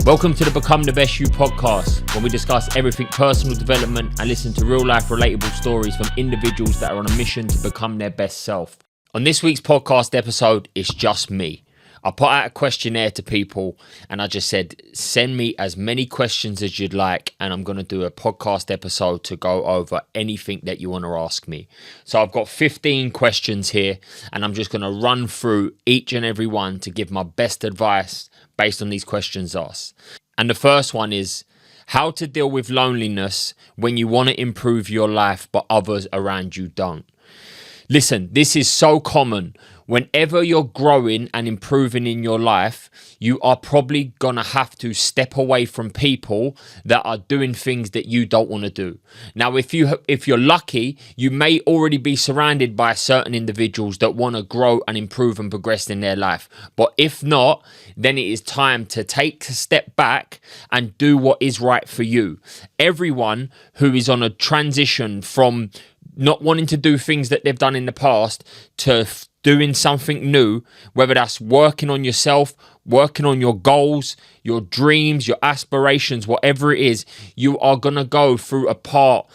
Welcome to the Become the Best You podcast, where we discuss everything personal development and listen to real life relatable stories from individuals that are on a mission to become their best self. On this week's podcast episode, it's just me. I put out a questionnaire to people and I just said, send me as many questions as you'd like, and I'm going to do a podcast episode to go over anything that you want to ask me. So I've got 15 questions here and I'm just going to run through each and every one to give my best advice based on these questions asked. And the first one is how to deal with loneliness when you want to improve your life but others around you don't. Listen, this is so common. Whenever you're growing and improving in your life, you are probably going to have to step away from people that are doing things that you don't want to do. Now, if you're lucky, you may already be surrounded by certain individuals that want to grow and improve and progress in their life. But if not, then it is time to take a step back and do what is right for you. Everyone who is on a transition from not wanting to do things that they've done in the past to doing something new, whether that's working on yourself, working on your goals, your dreams, your aspirations, whatever it is, you are going to go through a part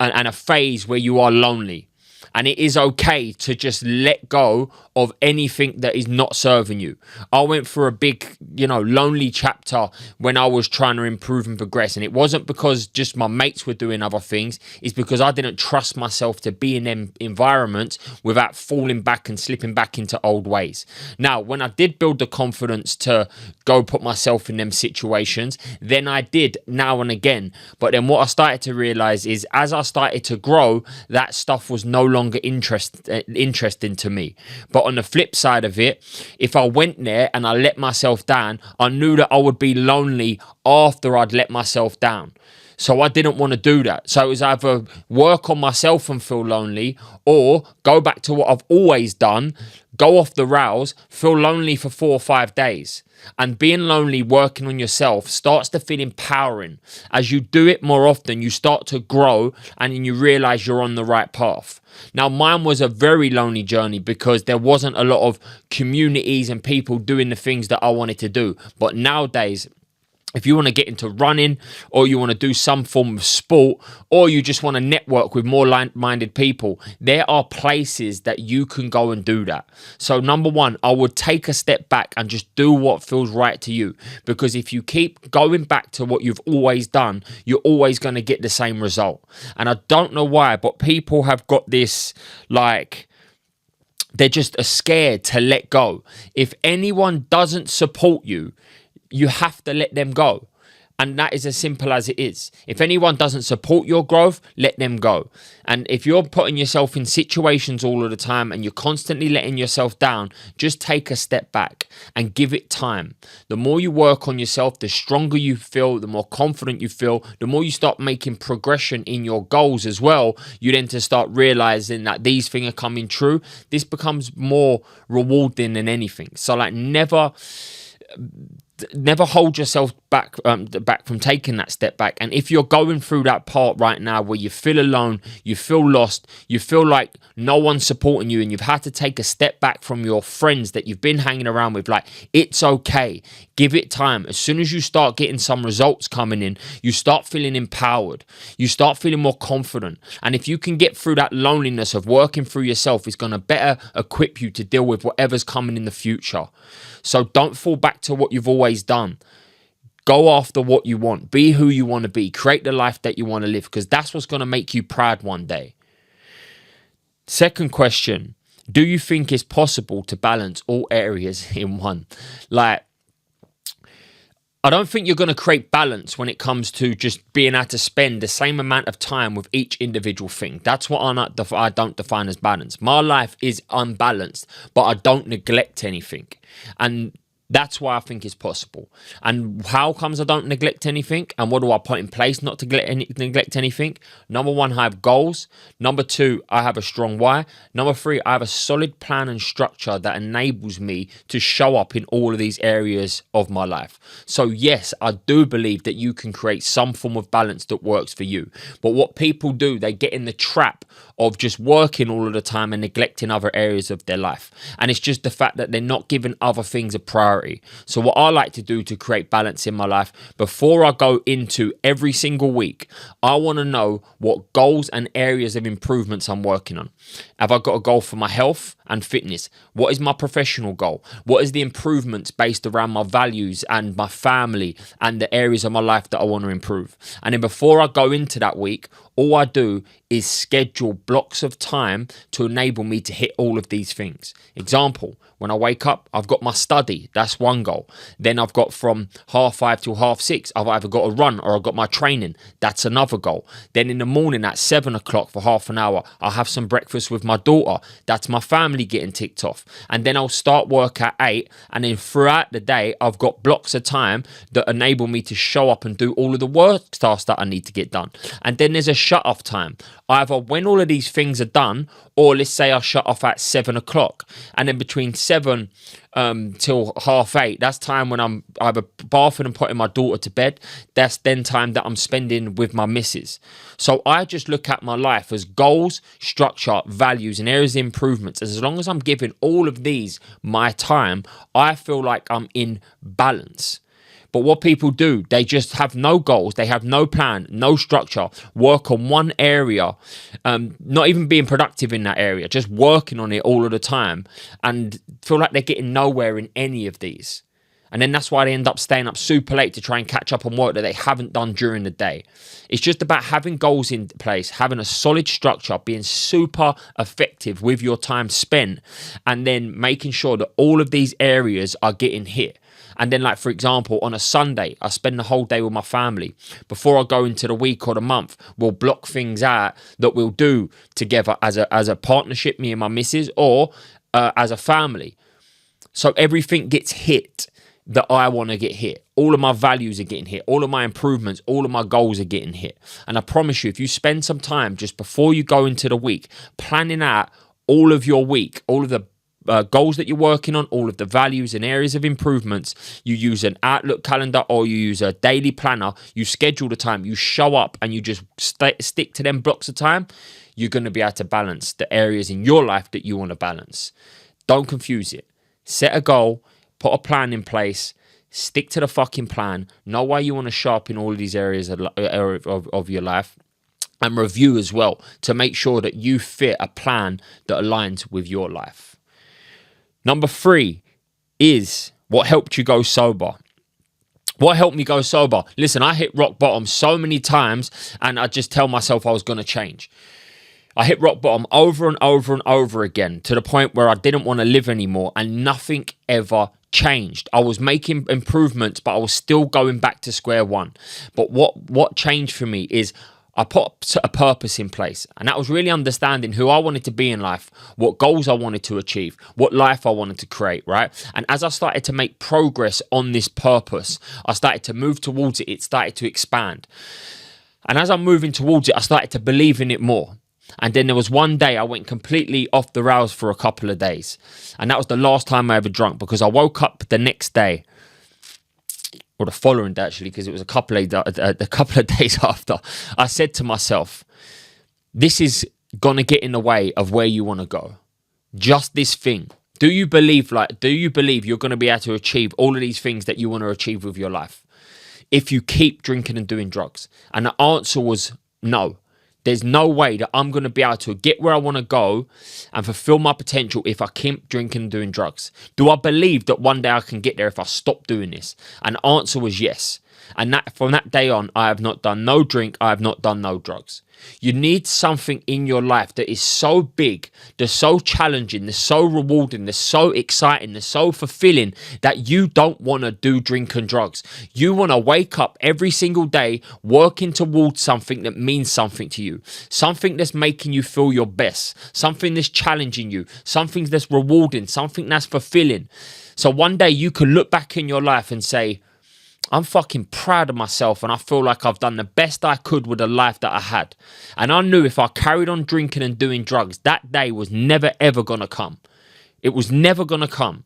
and a phase where you are lonely. And it is okay to just let go of anything that is not serving you. I went through a big, lonely chapter when I was trying to improve and progress. And it wasn't because just my mates were doing other things. It's because I didn't trust myself to be in them environments without falling back and slipping back into old ways. Now, when I did build the confidence to go put myself in them situations, then I did now and again. But then what I started to realize is as I started to grow, that stuff was no longer interesting to me. But on the flip side of it, if I went there and I let myself down, I knew that I would be lonely after I'd let myself down. So I didn't want to do that. So it was either work on myself and feel lonely, or go back to what I've always done, go off the rails, feel lonely for 4 or 5 days. And being lonely, working on yourself starts to feel empowering. As you do it more often, you start to grow and then you realize you're on the right path. Now, mine was a very lonely journey because there wasn't a lot of communities and people doing the things that I wanted to do. But nowadays, if you want to get into running, or you want to do some form of sport, or you just want to network with more like-minded people, there are places that you can go and do that. So number one, I would take a step back and just do what feels right to you. Because if you keep going back to what you've always done, you're always going to get the same result. And I don't know why, but people have got this they're just scared to let go. If anyone doesn't support you, you have to let them go. And that is as simple as it is. If anyone doesn't support your growth, let them go. And if you're putting yourself in situations all of the time and you're constantly letting yourself down, just take a step back and give it time. The more you work on yourself, the stronger you feel, the more confident you feel, the more you start making progression in your goals as well. You then to start realizing that these things are coming true. This becomes more rewarding than anything. So never hold yourself back from taking that step back. And if you're going through that part right now where you feel alone, you feel lost, you feel like no one's supporting you, and you've had to take a step back from your friends that you've been hanging around with, it's okay. Give it time. As soon as you start getting some results coming in, you start feeling empowered. You start feeling more confident. And if you can get through that loneliness of working through yourself, it's going to better equip you to deal with whatever's coming in the future. So don't fall back to what you've always done. Go after what you want. Be who you want to be. Create the life that you want to live, because that's what's going to make you proud one day. Second question, do you think it's possible to balance all areas in one? I don't think you're going to create balance when it comes to just being able to spend the same amount of time with each individual thing. That's what I don't define as balance. My life is unbalanced, but I don't neglect anything. And that's why I think it's possible. And how comes I don't neglect anything? And what do I put in place not to neglect anything? Number one, I have goals. Number two, I have a strong why. Number three, I have a solid plan and structure that enables me to show up in all of these areas of my life. So yes, I do believe that you can create some form of balance that works for you. But what people do, they get in the trap of just working all of the time and neglecting other areas of their life. And it's just the fact that they're not giving other things a priority. priority. So what I like to do to create balance in my life, before I go into every single week, I want to know what goals and areas of improvements I'm working on. Have I got a goal for my health and fitness? What is my professional goal? What is the improvements based around my values and my family and the areas of my life that I want to improve? And then before I go into that week, all I do is schedule blocks of time to enable me to hit all of these things. Example, when I wake up, I've got my study. That's one goal. Then I've got from 5:30 till 6:30, I've either got to run or I've got my training. That's another goal. Then in the morning at 7 o'clock for half an hour, I'll have some breakfast with my daughter. That's my family getting ticked off. And then I'll start work at 8. And then throughout the day, I've got blocks of time that enable me to show up and do all of the work tasks that I need to get done. And then there's a shut off time. Either when all of these things are done, or let's say I shut off at 7 o'clock. And then between 7 till 8:30, that's time when I'm either bathing and putting my daughter to bed. That's then time that I'm spending with my missus. So I just look at my life as goals, structure, values, and areas of improvements. As long as I'm giving all of these my time, I feel like I'm in balance. But what people do, they just have no goals, they have no plan, no structure, work on one area, not even being productive in that area, just working on it all of the time, and feel like they're getting nowhere in any of these. And then that's why they end up staying up super late to try and catch up on work that they haven't done during the day. It's just about having goals in place, having a solid structure, being super effective with your time spent, and then making sure that all of these areas are getting hit. And then, like, for example, on a Sunday, I spend the whole day with my family. Before I go into the week or the month, we'll block things out that we'll do together as a partnership, me and my missus, or as a family. So everything gets hit that I want to get hit. All of my values are getting hit. All of my improvements, all of my goals are getting hit. And I promise you, if you spend some time just before you go into the week, planning out all of your week, all of the goals that you're working on, all of the values and areas of improvements, you use an Outlook calendar or you use a daily planner, you schedule the time, you show up and you just stick to them blocks of time, you're going to be able to balance the areas in your life that you want to balance. Don't confuse it. Set a goal, put a plan in place, stick to the fucking plan, know why you want to sharpen all of these areas of your life, and review as well to make sure that you fit a plan that aligns with your life. Number 3 is what helped you go sober. What helped me go sober? Listen, I hit rock bottom so many times and I just tell myself I was going to change. I hit rock bottom over and over and over again to the point where I didn't want to live anymore and nothing ever changed. I was making improvements, but I was still going back to square one. But what changed for me is I put a purpose in place, and that was really understanding who I wanted to be in life, what goals I wanted to achieve, what life I wanted to create, right? And as I started to make progress on this purpose, I started to move towards it. It started to expand. And as I'm moving towards it, I started to believe in it more. And then there was one day I went completely off the rails for a couple of days. And that was the last time I ever drunk, because I woke up the next day, or the following day actually, because it was a couple of days after. I said to myself, this is going to get in the way of where you want to go. Just this thing. Do you believe you're going to be able to achieve all of these things that you want to achieve with your life if you keep drinking and doing drugs? And the answer was no. There's no way that I'm going to be able to get where I want to go and fulfill my potential if I keep drinking and doing drugs. Do I believe that one day I can get there if I stop doing this? And the answer was yes. And that from that day on, I have not done no drink. I have not done no drugs. You need something in your life that is so big, that's so challenging, that's so rewarding, that's so exciting, that's so fulfilling that you don't want to do drink and drugs. You want to wake up every single day working towards something that means something to you, something that's making you feel your best, something that's challenging you, something that's rewarding, something that's fulfilling. So one day you can look back in your life and say, I'm fucking proud of myself and I feel like I've done the best I could with the life that I had. And I knew if I carried on drinking and doing drugs, that day was never ever going to come. It was never going to come.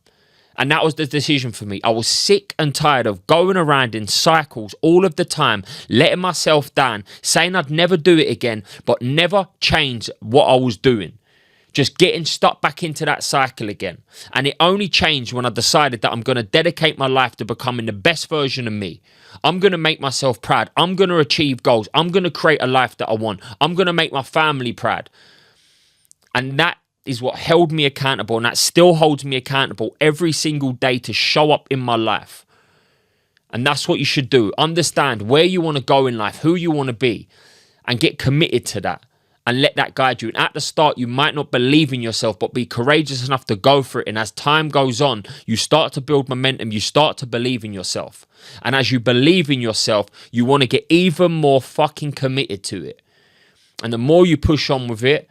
And that was the decision for me. I was sick and tired of going around in cycles all of the time, letting myself down, saying I'd never do it again, but never change what I was doing. Just getting stuck back into that cycle again. And it only changed when I decided that I'm going to dedicate my life to becoming the best version of me. I'm going to make myself proud. I'm going to achieve goals. I'm going to create a life that I want. I'm going to make my family proud. And that is what held me accountable, and that still holds me accountable every single day to show up in my life. And that's what you should do. Understand where you want to go in life, who you want to be, and get committed to that. And let that guide you. And at the start, you might not believe in yourself, but be courageous enough to go for it. And as time goes on, you start to build momentum. You start to believe in yourself. And as you believe in yourself, you want to get even more fucking committed to it. And the more you push on with it,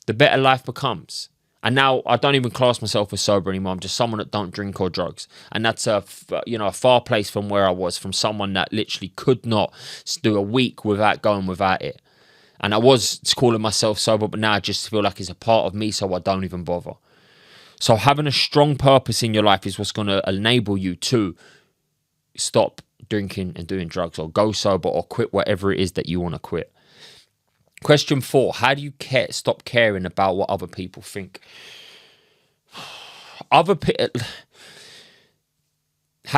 the better life becomes. And now I don't even class myself as sober anymore. I'm just someone that don't drink or drugs. And that's a far place from where I was, from someone that literally could not do a week without going without it. And I was calling myself sober, but now I just feel like it's a part of me, so I don't even bother. So having a strong purpose in your life is what's going to enable you to stop drinking and doing drugs, or go sober, or quit whatever it is that you want to quit. Question 4, how do you stop caring about what other people think? How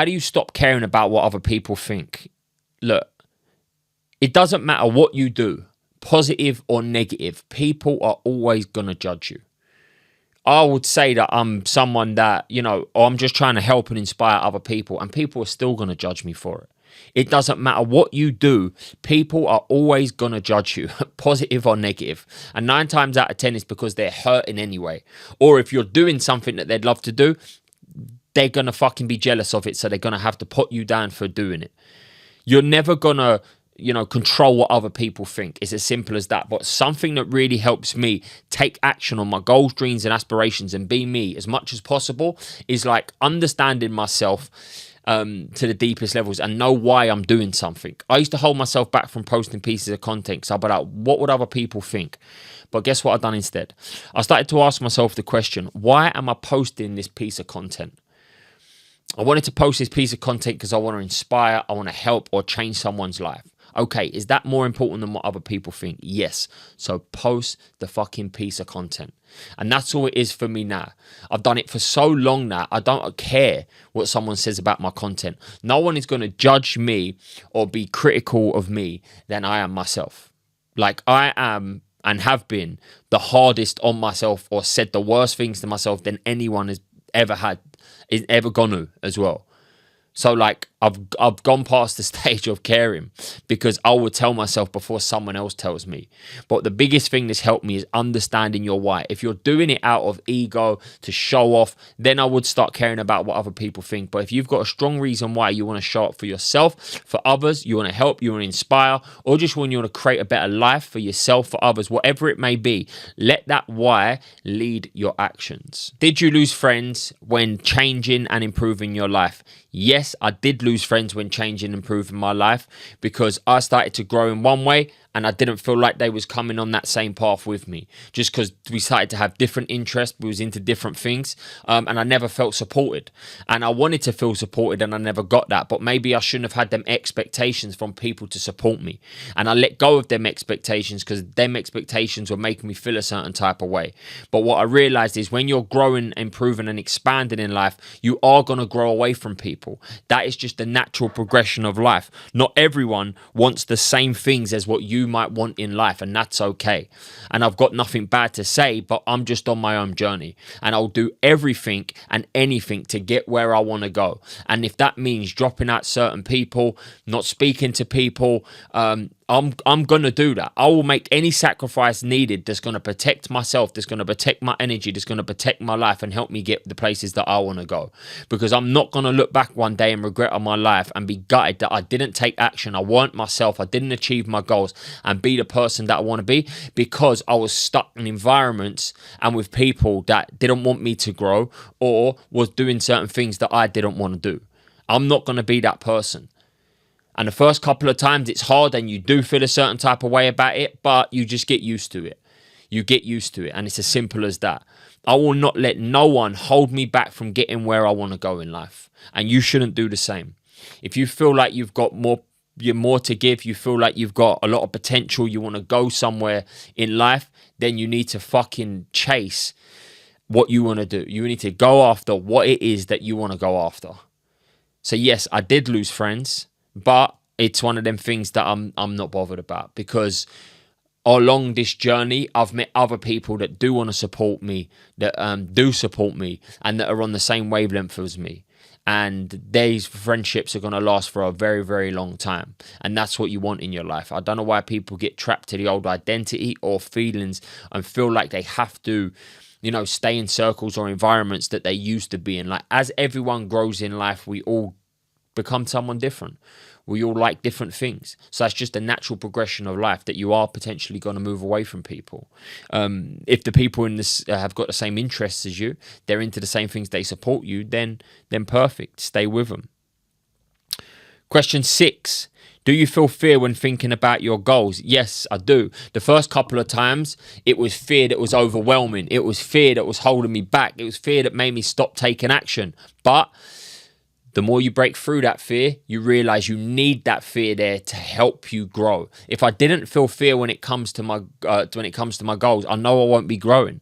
do you stop caring about what other people think? Look, it doesn't matter what you do, positive or negative, people are always going to judge you. I would say that I'm someone that, or I'm just trying to help and inspire other people, and people are still going to judge me for it. It doesn't matter what you do, people are always going to judge you, positive or negative. And 9 times out of 10 is because they're hurting anyway. Or if you're doing something that they'd love to do, they're going to fucking be jealous of it, so they're going to have to put you down for doing it. You're never going to control what other people think. It's as simple as that. But something that really helps me take action on my goals, dreams, and aspirations and be me as much as possible is like understanding myself to the deepest levels and know why I'm doing something. I used to hold myself back from posting pieces of content because I'd be like, what would other people think? But guess what I've done instead? I started to ask myself the question, why am I posting this piece of content? I wanted to post this piece of content because I want to inspire, I want to help, or change someone's life. Okay, is that more important than what other people think? Yes. So post the fucking piece of content. And that's all it is for me now. I've done it for so long now, I don't care what someone says about my content. No one is going to judge me or be critical of me than I am myself. Like, I am and have been the hardest on myself, or said the worst things to myself than anyone has is ever gonna as well. So like I've gone past the stage of caring, because I will tell myself before someone else tells me. But the biggest thing that's helped me is understanding your why. If you're doing it out of ego to show off, then I would start caring about what other people think. But if you've got a strong reason why you want to show up for yourself, for others, you want to help, you want to inspire, or just when you want to create a better life for yourself, for others, whatever it may be, let that why lead your actions. Did you lose friends when changing and improving your life? Yes, I did lose friends when changing and improving my life, because I started to grow in one way and I didn't feel like they was coming on that same path with me, just because we started to have different interests, we was into different things, and I never felt supported. And I wanted to feel supported and I never got that, but maybe I shouldn't have had them expectations from people to support me. And I let go of them expectations because them expectations were making me feel a certain type of way. But what I realized is when you're growing, improving and expanding in life, you are going to grow away from people. That is just the natural progression of life. Not everyone wants the same things as what you might want in life, and that's okay. And I've got nothing bad to say, but I'm just on my own journey, and I'll do everything and anything to get where I want to go. And if that means dropping out certain people, not speaking to people, I'm going to do that. I will make any sacrifice needed that's going to protect myself, that's going to protect my energy, that's going to protect my life and help me get the places that I want to go. Because I'm not going to look back one day and regret on my life and be gutted that I didn't take action. I weren't myself. I didn't achieve my goals and be the person that I want to be, because I was stuck in environments and with people that didn't want me to grow or was doing certain things that I didn't want to do. I'm not going to be that person. And the first couple of times it's hard and you do feel a certain type of way about it, but you just get used to it. You get used to it, and it's as simple as that. I will not let no one hold me back from getting where I want to go in life. And you shouldn't do the same. If you feel like you've got more you're more to give, you feel like you've got a lot of potential, you want to go somewhere in life, then you need to fucking chase what you want to do. You need to go after what it is that you want to go after. So yes, I did lose friends, but it's one of them things that I'm not bothered about, because along this journey, I've met other people that do want to support me, that do support me, and that are on the same wavelength as me. And these friendships are going to last for a very, very long time. And that's what you want in your life. I don't know why people get trapped to the old identity or feelings and feel like they have to, stay in circles or environments that they used to be in. Like, as everyone grows in life, we all become someone different. We all like different things. So that's just a natural progression of life, that you are potentially going to move away from people. If the people in this have got the same interests as you, they're into the same things, they support you, then perfect. Stay with them. Question 6. Do you feel fear when thinking about your goals? Yes, I do. The first couple of times, it was fear that was overwhelming. It was fear that was holding me back. It was fear that made me stop taking action. But the more you break through that fear, you realize you need that fear there to help you grow. If I didn't feel fear when it comes to my goals, I know I won't be growing.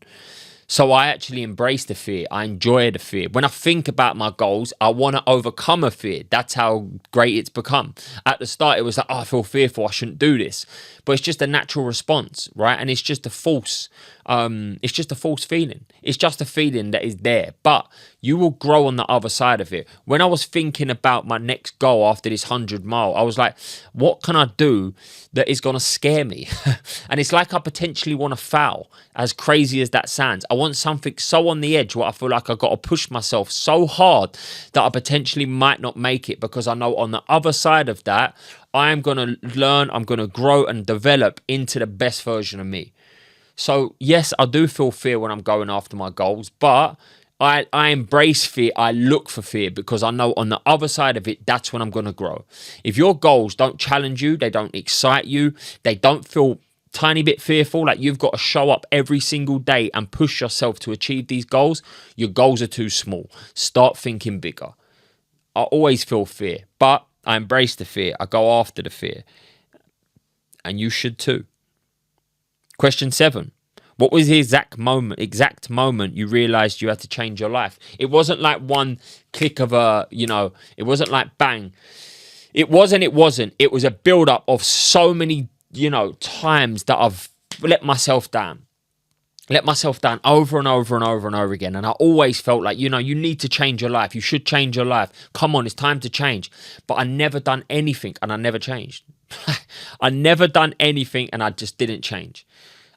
So I actually embrace the fear. I enjoy the fear. When I think about my goals, I want to overcome a fear. That's how great it's become. At the start, it was like, I feel fearful, I shouldn't do this. But it's just a natural response, right? And it's just a false feeling. It's just a feeling that is there. But you will grow on the other side of it. When I was thinking about my next goal after this 100-mile, I was like, what can I do that is going to scare me? And it's like I potentially want to foul, as crazy as that sounds. I want something so on the edge where I feel like I've got to push myself so hard that I potentially might not make it, because I know on the other side of that, I am going to learn, I'm going to grow and develop into the best version of me. So yes, I do feel fear when I'm going after my goals, but I embrace fear. I look for fear, because I know on the other side of it, that's when I'm going to grow. If your goals don't challenge you, they don't excite you, they don't feel tiny bit fearful, like you've got to show up every single day and push yourself to achieve these goals, your goals are too small. Start thinking bigger. I always feel fear, but I embrace the fear. I go after the fear. And you should too. Question 7. What was the exact moment you realized you had to change your life? It wasn't like one click of it wasn't like bang. It wasn't. It was a build-up of so many, times that I've let myself down over and over and over and over again. And I always felt like, you need to change your life. You should change your life. Come on, it's time to change. But I never done anything and I never changed. I never done anything and I just didn't change.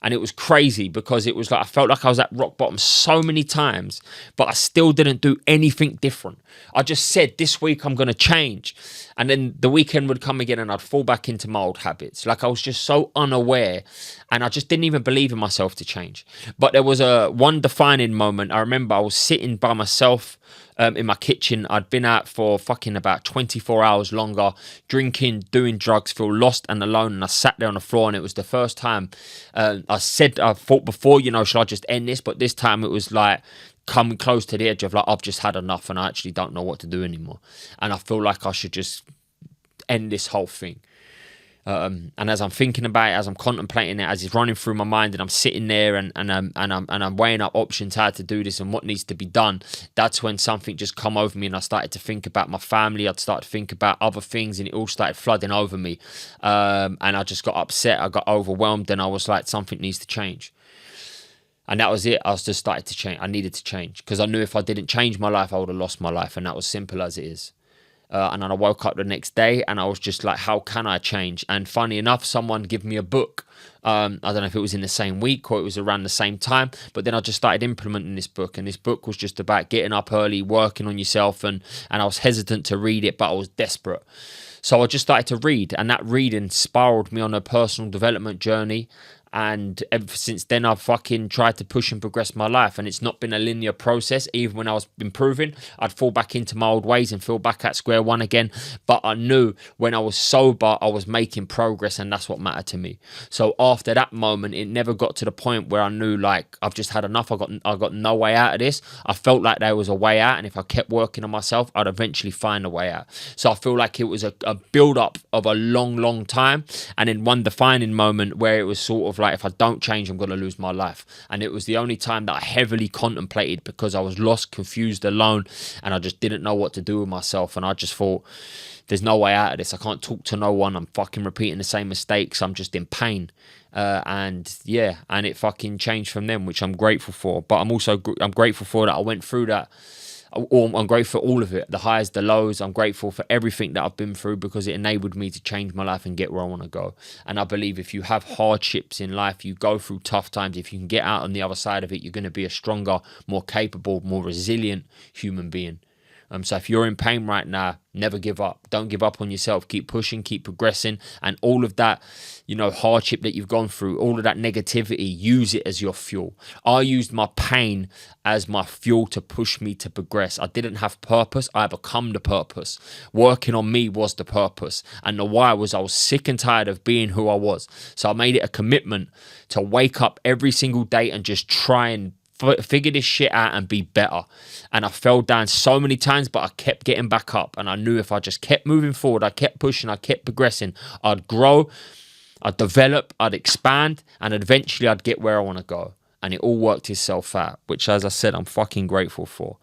And it was crazy, because it was like I felt like I was at rock bottom so many times, but I still didn't do anything different. I just said, this week I'm going to change. And then the weekend would come again and I'd fall back into my old habits. Like, I was just so unaware, and I just didn't even believe in myself to change. But there was one defining moment. I remember I was sitting by myself in my kitchen. I'd been out for fucking about 24 hours longer, drinking, doing drugs, feel lost and alone. And I sat there on the floor, and it was the first time I thought before, should I just end this? But this time it was like coming close to the edge of like, I've just had enough and I actually don't know what to do anymore. And I feel like I should just end this whole thing. And as I'm thinking about it, as I'm contemplating it, as it's running through my mind, and I'm sitting there and I'm weighing up options, how to do this and what needs to be done, that's when something just come over me, and I started to think about my family. I'd start to think about other things, and it all started flooding over me. And I just got upset. I got overwhelmed, and I was like, something needs to change. And that was it. I was just started to change. I needed to change, because I knew if I didn't change my life, I would have lost my life. And that was simple as it is. And then I woke up the next day and I was just like, how can I change? And funny enough, someone gave me a book. I don't know if it was in the same week or it was around the same time, but then I just started implementing this book. And this book was just about getting up early, working on yourself. And I was hesitant to read it, but I was desperate. So I just started to read, and that reading spiraled me on a personal development journey. And ever since then, I've fucking tried to push and progress my life. And it's not been a linear process. Even when I was improving, I'd fall back into my old ways and feel back at square one again. But I knew when I was sober, I was making progress, and that's what mattered to me. So after that moment, it never got to the point where I knew, like, I've just had enough. I got no way out of this. I felt like there was a way out. And if I kept working on myself, I'd eventually find a way out. So I feel like it was a build up of a long time. And then one defining moment where it was sort of like, if I don't change, I'm going to lose my life. And it was the only time that I heavily contemplated, because I was lost, confused, alone, and I just didn't know what to do with myself. And I just thought, there's no way out of this. I can't talk to no one. I'm fucking repeating the same mistakes. I'm just in pain. And it fucking changed from them, which I'm grateful for. But I'm grateful for that I went through that. I'm grateful for all of it, the highs, the lows. I'm grateful for everything that I've been through, because it enabled me to change my life and get where I want to go. And I believe if you have hardships in life, you go through tough times, if you can get out on the other side of it, you're going to be a stronger, more capable, more resilient human being. So if you're in pain right now, never give up. Don't give up on yourself. Keep pushing, keep progressing. And all of that, hardship that you've gone through, all of that negativity, use it as your fuel. I used my pain as my fuel to push me to progress. I didn't have purpose. I become the purpose. Working on me was the purpose. And the why was I was sick and tired of being who I was. So I made it a commitment to wake up every single day and just try and figure this shit out and be better. And I fell down so many times, but I kept getting back up. And I knew if I just kept moving forward, I kept pushing, I kept progressing, I'd grow, I'd develop, I'd expand, and eventually I'd get where I want to go. And it all worked itself out, which, as I said, I'm fucking grateful for.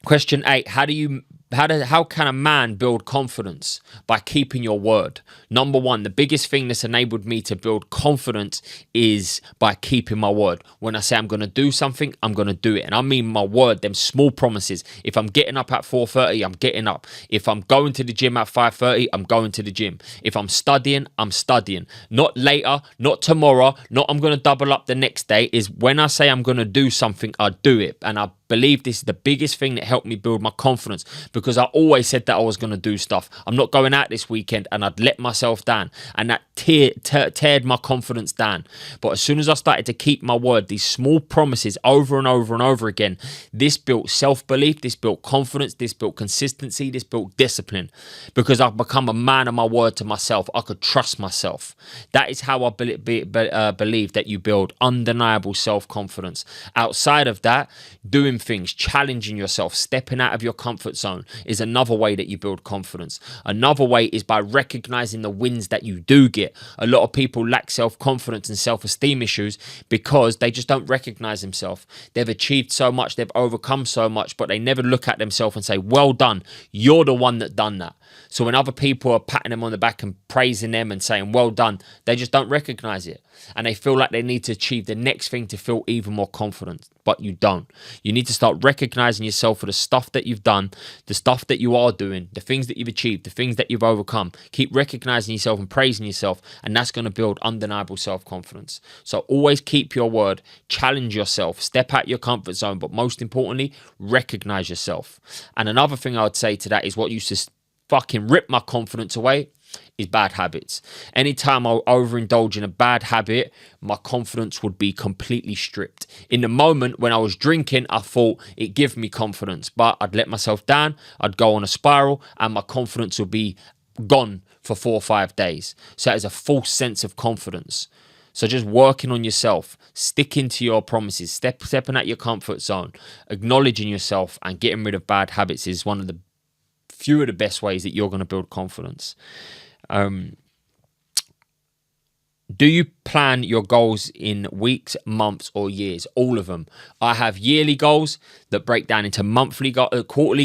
Question 8, how can a man build confidence? By keeping your word. Number one, the biggest thing that's enabled me to build confidence is by keeping my word. When I say I'm going to do something, I'm going to do it. And I mean my word, them small promises. If I'm getting up at 4:30, I'm getting up. If I'm going to the gym at 5:30, I'm going to the gym. If I'm studying, I'm studying. Not later, not tomorrow, not I'm going to double up the next day. Is when I say I'm going to do something, I do it. And I believe this is the biggest thing that helped me build my confidence, because I always said that I was going to do stuff. I'm not going out this weekend, and I'd let myself down, and that teared my confidence down. But as soon as I started to keep my word, these small promises over and over and over again, this built self-belief, this built confidence, this built consistency, this built discipline, because I've become a man of my word to myself. I could trust myself. That is how I believe that you build undeniable self-confidence. Outside of that, doing things, challenging yourself, stepping out of your comfort zone is another way that you build confidence. Another way is by recognizing the wins that you do get. A lot of people lack self-confidence and self-esteem issues because they just don't recognize themselves. They've achieved so much, they've overcome so much, but they never look at themselves and say, well done, you're the one that done that. So when other people are patting them on the back and praising them and saying, well done, they just don't recognize it. And they feel like they need to achieve the next thing to feel even more confident, but you don't. You need to start recognizing yourself for the stuff that you've done, the stuff that you are doing, the things that you've achieved, the things that you've overcome. Keep recognizing yourself and praising yourself, and that's going to build undeniable self-confidence. So always keep your word, challenge yourself, step out your comfort zone, but most importantly, recognize yourself. And another thing I would say to that is what used to fucking rip my confidence away is bad habits. Anytime I overindulge in a bad habit, my confidence would be completely stripped. In the moment when I was drinking, I thought it gave me confidence, but I'd let myself down, I'd go on a spiral, and my confidence would be gone for 4 or 5 days. So that is a false sense of confidence. So just working on yourself, sticking to your promises, stepping out your comfort zone, acknowledging yourself and getting rid of bad habits is one of the few of the best ways that you're going to build confidence. Do you plan your goals in weeks, months, or years? All of them. I have yearly goals that break down into quarterly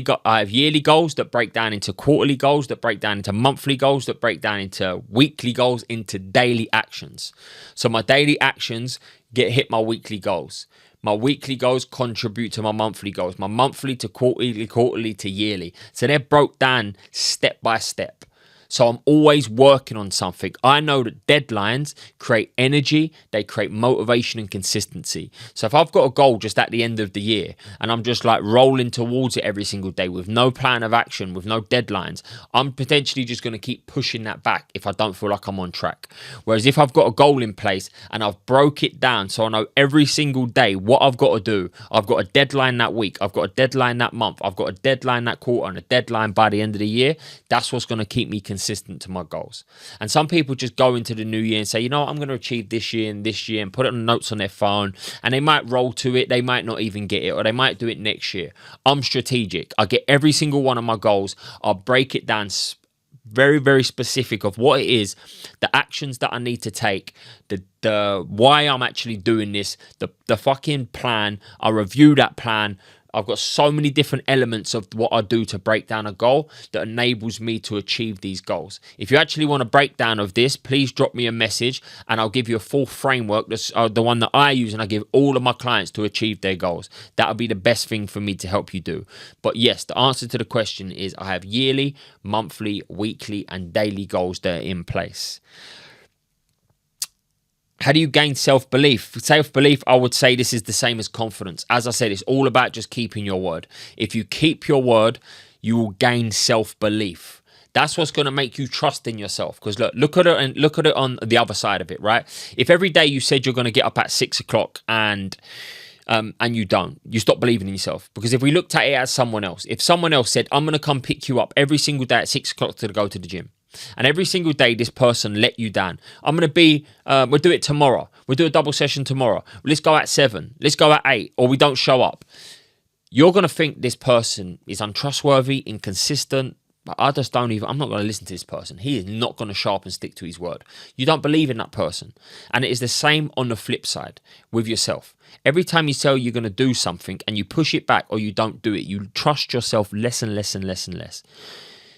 goals. I have yearly goals that break down into quarterly goals, that break down into monthly goals, that break down into weekly goals, into daily actions. So my daily actions hit my weekly goals. My weekly goals contribute to my monthly goals. My monthly to quarterly to yearly. So they're broke down step by step. So I'm always working on something. I know that deadlines create energy, they create motivation and consistency. So if I've got a goal just at the end of the year and I'm just like rolling towards it every single day with no plan of action, with no deadlines, I'm potentially just going to keep pushing that back if I don't feel like I'm on track. Whereas if I've got a goal in place and I've broke it down so I know every single day what I've got to do, I've got a deadline that week, I've got a deadline that month, I've got a deadline that quarter and a deadline by the end of the year, that's what's going to keep me consistent to my goals. And some people just go into the new year and say, you know what, I'm going to achieve this year and put it on notes on their phone, and they might roll to it, they might not even get it, or they might do it next year. I'm strategic. I get every single one of my goals, I'll break it down very, very specific of what it is, the actions that I need to take, the why I'm actually doing this, the fucking plan. I review that plan. I've got so many different elements of what I do to break down a goal that enables me to achieve these goals. If you actually want a breakdown of this, please drop me a message and I'll give you a full framework. That's the one that I use and I give all of my clients to achieve their goals. That would be the best thing for me to help you do. But yes, the answer to the question is I have yearly, monthly, weekly, and daily goals that are in place. How do you gain self-belief? Self-belief, I would say this is the same as confidence. As I said, it's all about just keeping your word. If you keep your word, you will gain self-belief. That's what's going to make you trust in yourself. Because look at it on the other side of it, right? If every day you said you're going to get up at 6 o'clock and you don't, you stop believing in yourself. Because if we looked at it as someone else, if someone else said, I'm going to come pick you up every single day at 6 o'clock to go to the gym, and every single day this person let you down, I'm going to be, we'll do it tomorrow. We'll do a double session tomorrow. Let's go at 7. Let's go at 8. Or we don't show up. You're going to think this person is untrustworthy, inconsistent. But I'm not going to listen to this person. He is not going to show up and stick to his word. You don't believe in that person. And it is the same on the flip side with yourself. Every time you say you're going to do something and you push it back or you don't do it, you trust yourself less and less and less and less.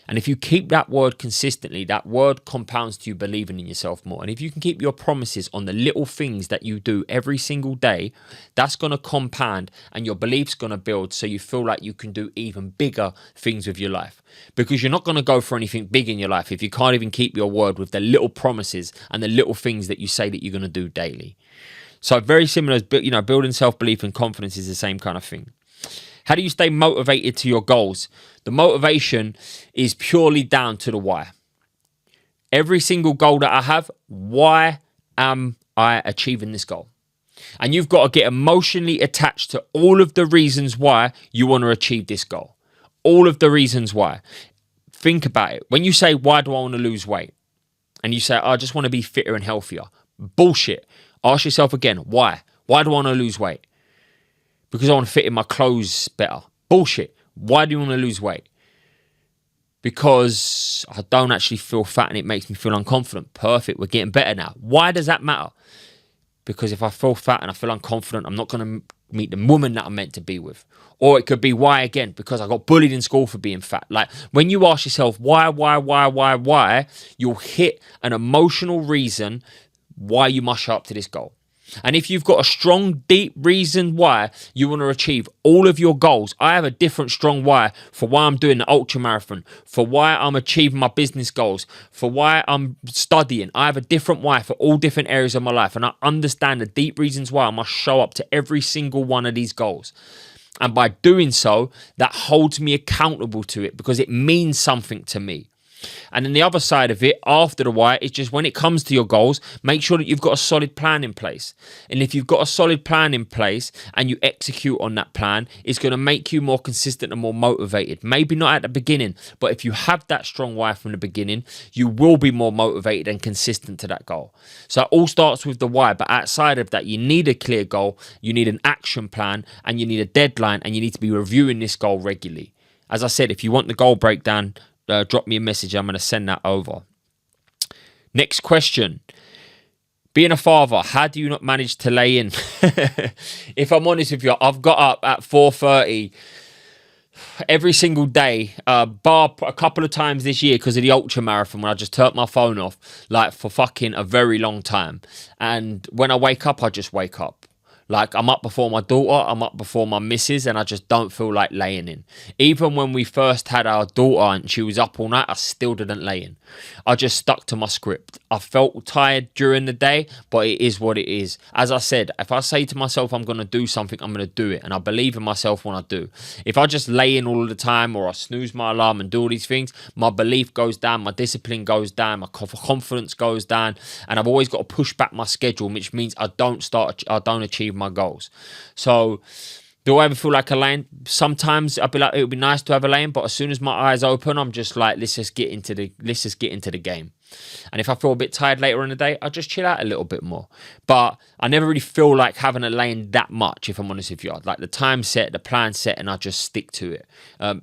And if you keep that word consistently, that word compounds to you believing in yourself more. And if you can keep your promises on the little things that you do every single day, that's going to compound and your belief's going to build so you feel like you can do even bigger things with your life. Because you're not going to go for anything big in your life if you can't even keep your word with the little promises and the little things that you say that you're going to do daily. So very similar as, building self-belief and confidence is the same kind of thing. How do you stay motivated to your goals? The motivation is purely down to the why. Every single goal that I have, why am I achieving this goal? And you've got to get emotionally attached to all of the reasons why you want to achieve this goal. All of the reasons why. Think about it. When you say, why do I want to lose weight? And you say, I just want to be fitter and healthier. Bullshit. Ask yourself again, why? Why do I want to lose weight? Because I want to fit in my clothes better. Bullshit. Why do you want to lose weight? Because I don't actually feel fat and it makes me feel unconfident. Perfect. We're getting better now. Why does that matter? Because if I feel fat and I feel unconfident, I'm not going to meet the woman that I'm meant to be with. Or it could be why again? Because I got bullied in school for being fat. Like when you ask yourself why, you'll hit an emotional reason why you must show up to this goal. And if you've got a strong, deep reason why you want to achieve all of your goals, I have a different strong why for why I'm doing the ultra marathon, for why I'm achieving my business goals, for why I'm studying. I have a different why for all different areas of my life. And I understand the deep reasons why I must show up to every single one of these goals. And by doing so, that holds me accountable to it because it means something to me. And then the other side of it, after the why, is just when it comes to your goals, make sure that you've got a solid plan in place. And if you've got a solid plan in place and you execute on that plan, it's going to make you more consistent and more motivated. Maybe not at the beginning, but if you have that strong why from the beginning, you will be more motivated and consistent to that goal. So it all starts with the why, but outside of that, you need a clear goal, you need an action plan, and you need a deadline, and you need to be reviewing this goal regularly. As I said, if you want the goal breakdown, drop me a message. I'm going to send that over. Next question. Being a father, how do you not manage to lay in? If I'm honest with you, I've got up at 4:30 every single day, bar a couple of times this year because of the ultra marathon when I just turned my phone off like for fucking a very long time. And when I wake up, I just wake up. Like, I'm up before my daughter, I'm up before my missus, and I just don't feel like laying in. Even when we first had our daughter and she was up all night, I still didn't lay in. I just stuck to my script. I felt tired during the day, but it is what it is. As I said, if I say to myself I'm going to do something, I'm going to do it. And I believe in myself when I do. If I just lay in all the time, or I snooze my alarm and do all these things, my belief goes down, my discipline goes down, my confidence goes down, and I've always got to push back my schedule, which means I don't achieve my goals. So do I ever feel like a laying? Sometimes I'd be like, it would be nice to have a laying, but as soon as my eyes open, I'm just like, let's just get into the game. And if I feel a bit tired later in the day, I just chill out a little bit more. But I never really feel like having a lane that much, if I'm honest with you. I'd like the time set, the plan set, and I just stick to it.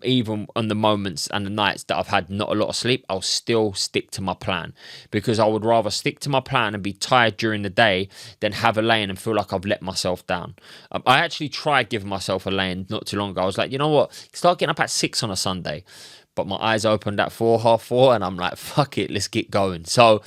Even on the moments and the nights that I've had not a lot of sleep, I'll still stick to my plan, because I would rather stick to my plan and be tired during the day than have a lane and feel like I've let myself down. I actually tried giving myself a lane not too long ago. I was like, you know what? Start getting up at 6 on a Sunday. But my eyes opened at 4, half 4, and I'm like, fuck it, let's get going. So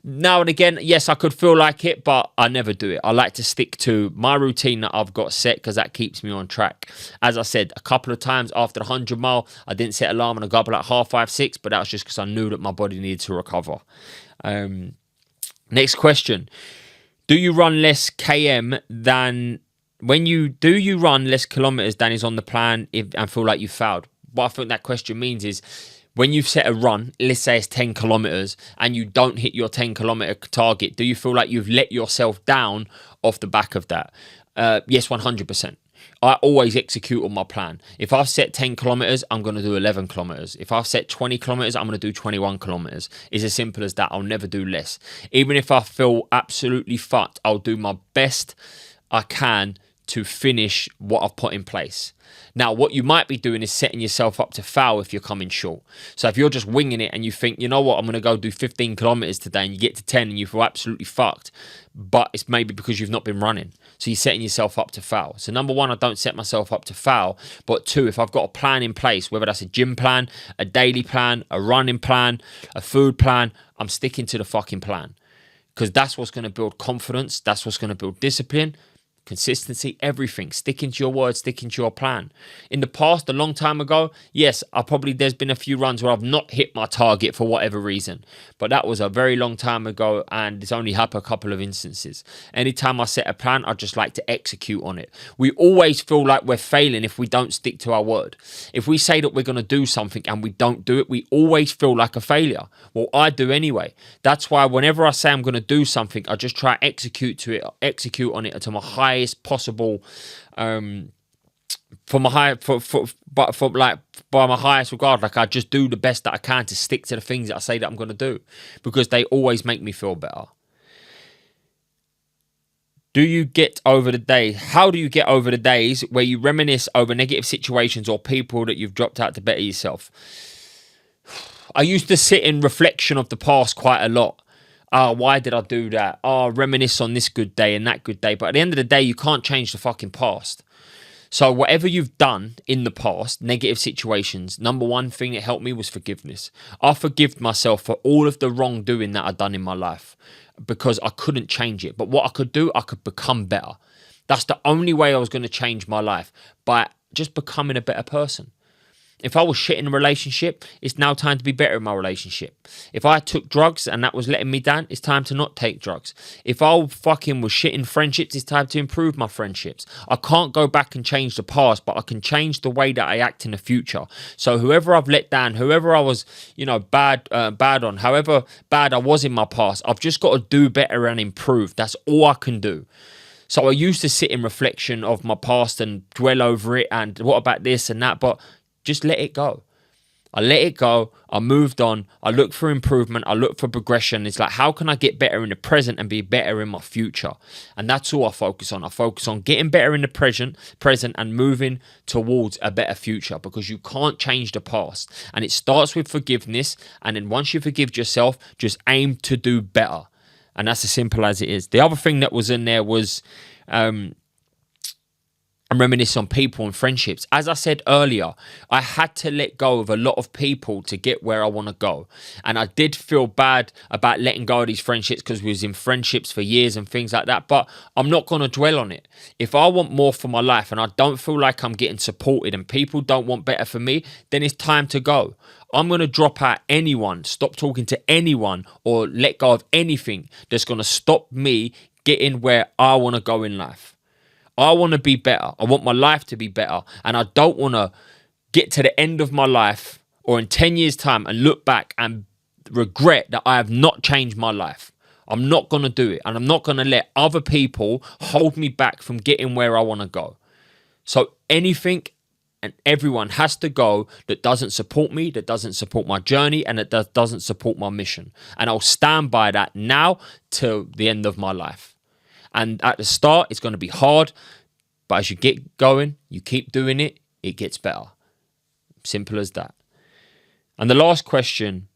now and again, yes, I could feel like it, but I never do it. I like to stick to my routine that I've got set, because that keeps me on track. As I said, a couple of times after the 100 mile, I didn't set alarm and I got up at like 5:30, 6, but that was just because I knew that my body needed to recover. Next question. Do you run less km than... Do you run less kilometers than is on the plan and feel like you failed? What I think that question means is, when you've set a run, let's say it's 10 kilometers, and you don't hit your 10 kilometer target, do you feel like you've let yourself down off the back of that? Yes, 100%. I always execute on my plan. If I've set 10 kilometers, I'm going to do 11 kilometers. If I've set 20 kilometers, I'm going to do 21 kilometers. It's as simple as that. I'll never do less. Even if I feel absolutely fucked, I'll do my best I can to finish what I've put in place. Now, what you might be doing is setting yourself up to fail if you're coming short. So if you're just winging it and you think, you know what, I'm going to go do 15 kilometers today, and you get to 10 and you feel absolutely fucked, but it's maybe because you've not been running. So you're setting yourself up to fail. So number one, I don't set myself up to fail. But two, if I've got a plan in place, whether that's a gym plan, a daily plan, a running plan, a food plan, I'm sticking to the fucking plan. Because that's what's going to build confidence. That's what's going to build discipline. Consistency, everything. Sticking to your word, sticking to your plan. In the past, a long time ago, yes, there's been a few runs where I've not hit my target for whatever reason, but that was a very long time ago, and it's only happened a couple of instances. Anytime I set a plan, I just like to execute on it. We always feel like we're failing if we don't stick to our word. If we say that we're going to do something and we don't do it, we always feel like a failure. Well, I do anyway. That's why whenever I say I'm going to do something, I just try to execute on it to my highest possible, by my highest regard. Like, I just do the best that I can to stick to the things that I say that I'm going to do, because they always make me feel better. Do you get over the days? How do you get over the days where you reminisce over negative situations or people that you've dropped out to better yourself? I used to sit in reflection of the past quite a lot. Why did I do that? Reminisce on this good day and that good day. But at the end of the day, you can't change the fucking past. So whatever you've done in the past, negative situations, number one thing that helped me was forgiveness. I forgive myself for all of the wrongdoing that I've done in my life, because I couldn't change it. But what I could do, I could become better. That's the only way I was going to change my life, by just becoming a better person. If I was shit in a relationship, it's now time to be better in my relationship. If I took drugs and that was letting me down, it's time to not take drugs. If I fucking was shit in friendships, it's time to improve my friendships. I can't go back and change the past, but I can change the way that I act in the future. So whoever I've let down, whoever I was, bad on, however bad I was in my past, I've just got to do better and improve. That's all I can do. So I used to sit in reflection of my past and dwell over it and what about this and that, but just let it go. I let it go. I moved on. I look for improvement. I look for progression. It's like, how can I get better in the present and be better in my future? And that's all I focus on. I focus on getting better in the present and moving towards a better future, because you can't change the past. And it starts with forgiveness. And then once you forgive yourself, just aim to do better. And that's as simple as it is. The other thing that was in there was, and reminisce on people and friendships. As I said earlier, I had to let go of a lot of people to get where I want to go. And I did feel bad about letting go of these friendships because we was in friendships for years and things like that. But I'm not going to dwell on it. If I want more for my life and I don't feel like I'm getting supported and people don't want better for me, then it's time to go. I'm going to drop out anyone, stop talking to anyone, or let go of anything that's going to stop me getting where I want to go in life. I want to be better. I want my life to be better. And I don't want to get to the end of my life or in 10 years' time and look back and regret that I have not changed my life. I'm not going to do it. And I'm not going to let other people hold me back from getting where I want to go. So anything and everyone has to go that doesn't support me, that doesn't support my journey, and that doesn't support my mission. And I'll stand by that now till the end of my life. And at the start, it's going to be hard. But as you get going, you keep doing it, it gets better. Simple as that. And the last question,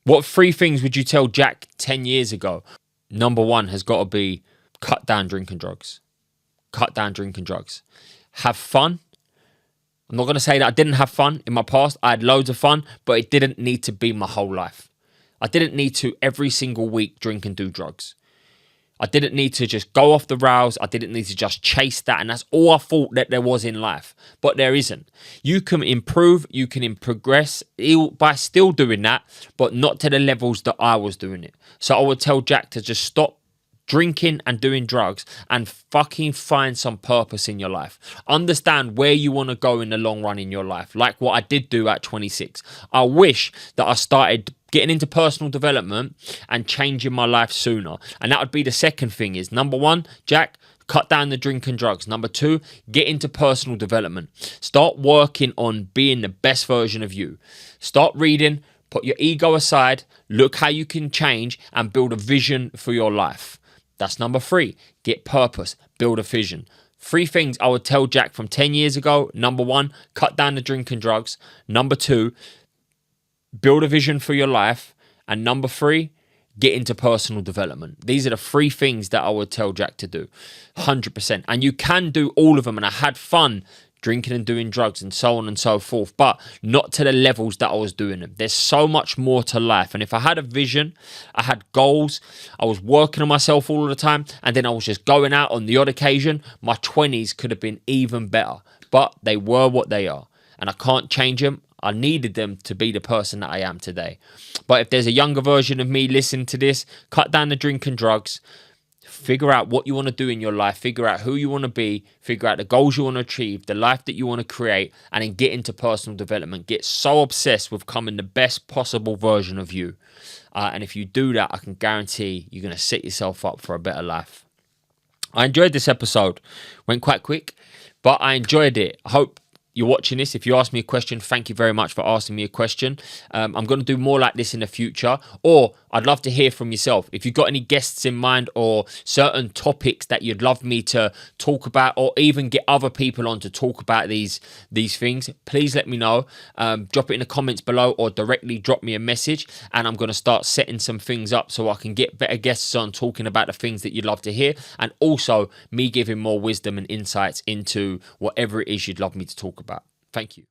what 3 things would you tell Jack 10 years ago? Number 1 has got to be cut down drinking drugs. Cut down drinking drugs. Have fun. I'm not going to say that I didn't have fun in my past. I had loads of fun, but it didn't need to be my whole life. I didn't need to every single week drink and do drugs. I didn't need to just go off the rails. I didn't need to just chase that. And that's all I thought that there was in life. But there isn't. You can improve, you can progress by still doing that, but not to the levels that I was doing it. So I would tell Jack to just stop drinking and doing drugs and fucking find some purpose in your life. Understand where you want to go in the long run in your life, like what I did do at 26. I wish that I started getting into personal development and changing my life sooner. And that would be the second thing is, number 1, Jack, cut down the drink and drugs. Number 2, get into personal development. Start working on being the best version of you. Start reading, put your ego aside, look how you can change and build a vision for your life. That's number 3. Get purpose, build a vision. 3 things I would tell Jack from 10 years ago. Number 1, cut down the drink and drugs. Number 2, build a vision for your life. And number 3, get into personal development. These are the 3 things that I would tell Jack to do. 100%. And you can do all of them. And I had fun drinking and doing drugs and so on and so forth, but not to the levels that I was doing them. There's so much more to life. And if I had a vision, I had goals, I was working on myself all the time, and then I was just going out on the odd occasion, my 20s could have been even better. But they were what they are. And I can't change them. I needed them to be the person that I am today. But if there's a younger version of me listening to this, cut down the drink and drugs. Figure out what you want to do in your life. Figure out who you want to be. Figure out the goals you want to achieve, the life that you want to create, and then get into personal development. Get so obsessed with becoming the best possible version of you. And if you do that, I can guarantee you're going to set yourself up for a better life. I enjoyed this episode. Went quite quick, but I enjoyed it. I hope you're watching this. If you ask me a question, thank you very much for asking me a question. I'm going to do more like this in the future, or I'd love to hear from yourself. If you've got any guests in mind or certain topics that you'd love me to talk about, or even get other people on to talk about these things, please let me know. Drop it in the comments below or directly drop me a message, and I'm going to start setting some things up so I can get better guests on talking about the things that you'd love to hear, and also me giving more wisdom and insights into whatever it is you'd love me to talk about. Thank you.